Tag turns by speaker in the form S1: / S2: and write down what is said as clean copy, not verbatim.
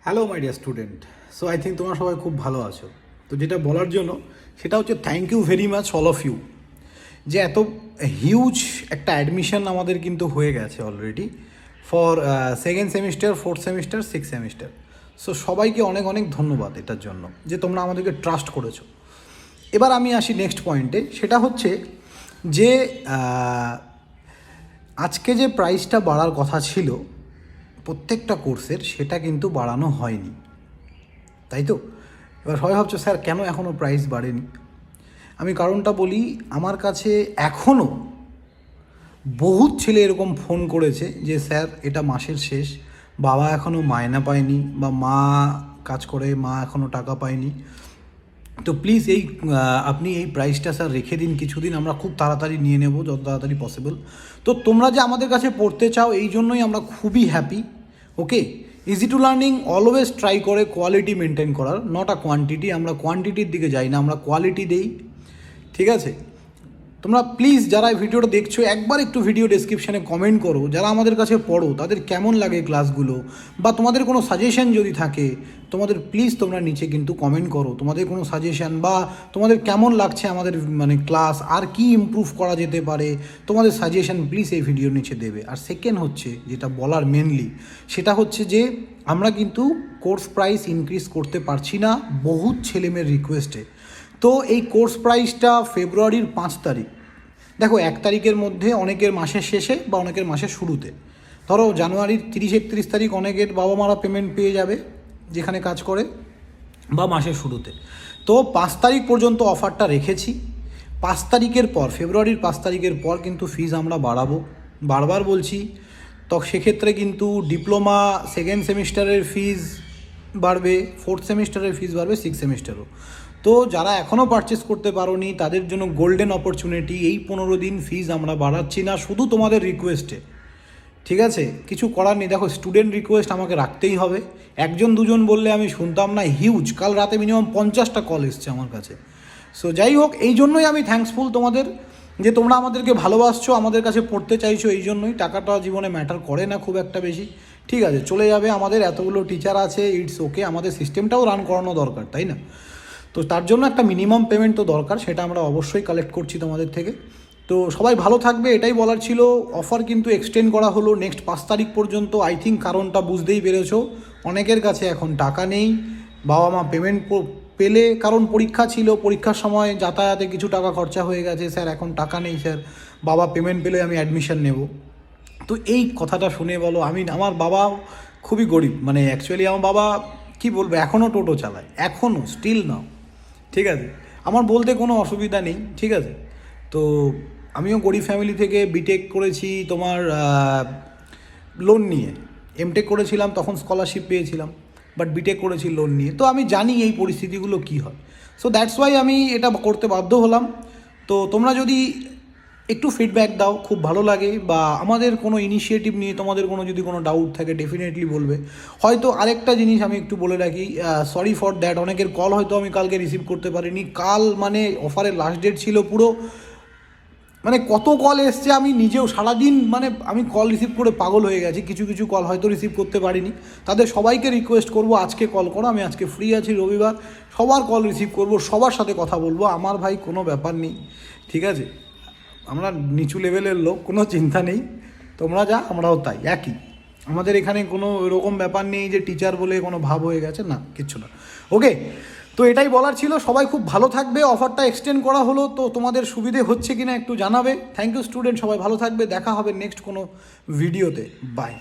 S1: Hello my dear student. So I think তোমরা সবাই খুব ভালো আছো। তো যেটা বলার জন্য সেটা হচ্ছে thank you very much all of you, যে এত হিউজ একটা অ্যাডমিশন আমাদের কিন্তু হয়ে গেছে already for second semester, fourth semester, six semester. So সবাইকে অনেক অনেক ধন্যবাদ এটার জন্য যে তোমরা আমাদেরকে ট্রাস্ট করেছো। এবার আমি আসি নেক্সট পয়েন্টে, সেটা হচ্ছে যে আজকে যে প্রাইসটা বাড়ার কথা ছিল প্রত্যেকটা কোর্সের, সেটা কিন্তু বাড়ানো হয়নি, তাই তো? এবার সবাই ভাবছো স্যার কেন এখনও প্রাইস বাড়েনি। আমি কারণটা বলি, আমার কাছে এখনও বহুত ছেলে এরকম ফোন করেছে যে স্যার এটা মাসের শেষ, বাবা এখনও মায়না পায়নি, বা মা কাজ করে, মা এখনও টাকা পায়নি। তো প্লিজ আপনি এই প্রাইসটা স্যার রেখে দিন কিছুদিন, আমরা খুব তাড়াতাড়ি নিয়ে নেব যত তাড়াতাড়ি পসিবল। তো তোমরা যে আমাদের কাছে পড়তে চাও এই জন্যই আমরা খুবই happy. Okay, easy to learning always try করে কোয়ালিটি মেনটেন করার, নট আ কোয়ান্টিটি। আমরা কোয়ান্টিটির দিকে যাই না, আমরা কোয়ালিটি দেই, ঠিক আছে? তোমরা প্লিজ যারা এই ভিডিওটা দেখছো একবার একটু ভিডিও ডেসক্রিপশানে কমেন্ট করো, যারা আমাদের কাছে পড়ো তাদের কেমন লাগে ক্লাসগুলো, বা তোমাদের কোনো সাজেশন যদি থাকে তোমাদের প্লিজ তোমরা নিচে কিন্তু কমেন্ট করো তোমাদের কোনো সাজেশন, বা তোমাদের কেমন লাগছে আমাদের ক্লাস, আর কি ইমপ্রুভ করা যেতে পারে, তোমাদের সাজেশন প্লিজ এই ভিডিওর নিচে দেবে। আর সেকেন্ড হচ্ছে যেটা বলার মেনলি, সেটা হচ্ছে যে আমরা কিন্তু কোর্স প্রাইস ইনক্রিজ করতে পারছি না বহুত ছেলেমেয়ের রিকোয়েস্টে। তো এই কোর্স প্রাইসটা ফেব্রুয়ারির 5 তারিখ, দেখো 1 তারিখের মধ্যে অনেকের মাসের শেষে বা অনেকের মাসের শুরুতে, ধরো জানুয়ারির 30-31 তারিখ অনেকের বাবা মারা পেমেন্ট পেয়ে যাবে যেখানে কাজ করে, বা মাসের শুরুতে। তো 5 তারিখ পর্যন্ত অফারটা রেখেছি। 5 তারিখের পর, ফেব্রুয়ারির 5 তারিখের পর কিন্তু ফিজ আমরা বাড়াবো, বারবার বলছি। তো সেক্ষেত্রে কিন্তু ডিপ্লোমা সেকেন্ড সেমিস্টারের ফিজ বাড়বে, ফোর্থ সেমিস্টারের ফিজ বাড়বে, সিক্স সেমিস্টারও। তো যারা এখনও পারচেস করতে পারোনি তাদের জন্য গোল্ডেন অপরচুনিটি, এই 15 দিন ফিজ আমরা বাড়াচ্ছি না, শুধু তোমাদের রিকোয়েস্টে, ঠিক আছে? কিছু করার নেই। দেখো স্টুডেন্ট রিকোয়েস্ট আমাকে রাখতেই হবে, একজন দুজন বললে আমি শুনতাম না, হিউজ। কাল রাতে মিনিমাম 50টা কল এসছে আমার কাছে। সো যাই হোক, এই জন্যই আমি থ্যাঙ্কসফুল তোমাদের, যে তোমরা আমাদেরকে ভালোবাসছো, আমাদের কাছে পড়তে চাইছো। এই জন্যই, টাকাটা জীবনে ম্যাটার করে না খুব একটা বেশি, ঠিক আছে? চলে যাবে, আমাদের এতগুলো টিচার আছে, ইটস ওকে। আমাদের সিস্টেমটাও রান করানো দরকার, তাই না? তো তার জন্য একটা মিনিমাম পেমেন্ট তো দরকার, সেটা আমরা অবশ্যই কালেক্ট করছি তোমাদের থেকে। তো সবাই ভালো থাকবে এটাই বলার ছিল। অফার কিন্তু এক্সটেন্ড করা হলো নেক্সট 5 তারিখ পর্যন্ত। আই থিঙ্ক কারণটা বুঝতেই পেরেছো, অনেকের কাছে এখন টাকা নেই, বাবা মা পেমেন্ট পেলে, কারণ পরীক্ষা ছিল, পরীক্ষার সময় যাতায়াতে কিছু টাকা খরচা হয়ে গেছে, স্যার এখন টাকা নেই স্যার, বাবা পেমেন্ট পেলে আমি অ্যাডমিশন নেব। তো এই কথাটা শুনে বলো, আমার বাবা খুবই গরিব, অ্যাকচুয়ালি আমার বাবা কি বলবো, এখনও টোটো চালায়, এখনও স্টিল নাও, ঠিক আছে? আমার বলতে কোনো অসুবিধা নেই, ঠিক আছে? তো আমিও গরিব ফ্যামিলি থেকে বিটেক করেছি তোমার লোন নিয়ে, এমটেক করেছিলাম তখন স্কলারশিপ পেয়েছিলাম, বাট বিটেক করেছি লোন নিয়ে। তো আমি জানি এই পরিস্থিতিগুলো কী হয়। সো দ্যাটস ওয়াই আমি এটা করতে বাধ্য হলাম। তো তোমরা যদি একটু ফিডব্যাক দাও খুব ভালো লাগে, বা আমাদের কোনো ইনিশিয়েটিভ নিয়ে তোমাদের যদি কোনো ডাউট থাকে ডেফিনেটলি বলবে। হয়তো আরেকটা জিনিস আমি একটু বলে রাখি, সরি ফর দ্যাট, অনেকের কল হয়তো আমি কালকে রিসিভ করতে পারিনি। কাল অফারের লাস্ট ডেট ছিল পুরো, কত কল এসছে আমি নিজেও সারাদিন আমি কল রিসিভ করে পাগল হয়ে গেছি। কিছু কিছু কল হয়তো রিসিভ করতে পারিনি, তাদের সবাইকে রিকোয়েস্ট করব আজকে কল করো, আমি আজকে ফ্রি আছি, রবিবার, সবার কল রিসিভ করব, সবার সাথে কথা বলবো। আমার ভাই কোনো ব্যাপার নেই, ঠিক আছে? আমরা নিচু লেভেলের লোক, কোনো চিন্তা নেই, তোমরা যা আমরাও তাই, একই। আমাদের এখানে কোনো এরকম ব্যাপার নেই যে টিচার বলে কোনো ভাব হয়ে গেছে, না, কিচ্ছু না। ওকে, তো এটাই বলার ছিল। সবাই খুব ভালো থাকবে, অফারটা এক্সটেন্ড করা হলো, তো তোমাদের সুবিধে হচ্ছে কিনা একটু জানাবে। থ্যাংক ইউ স্টুডেন্ট, সবাই ভালো থাকবে, দেখা হবে নেক্সট কোনো ভিডিওতে, বাই।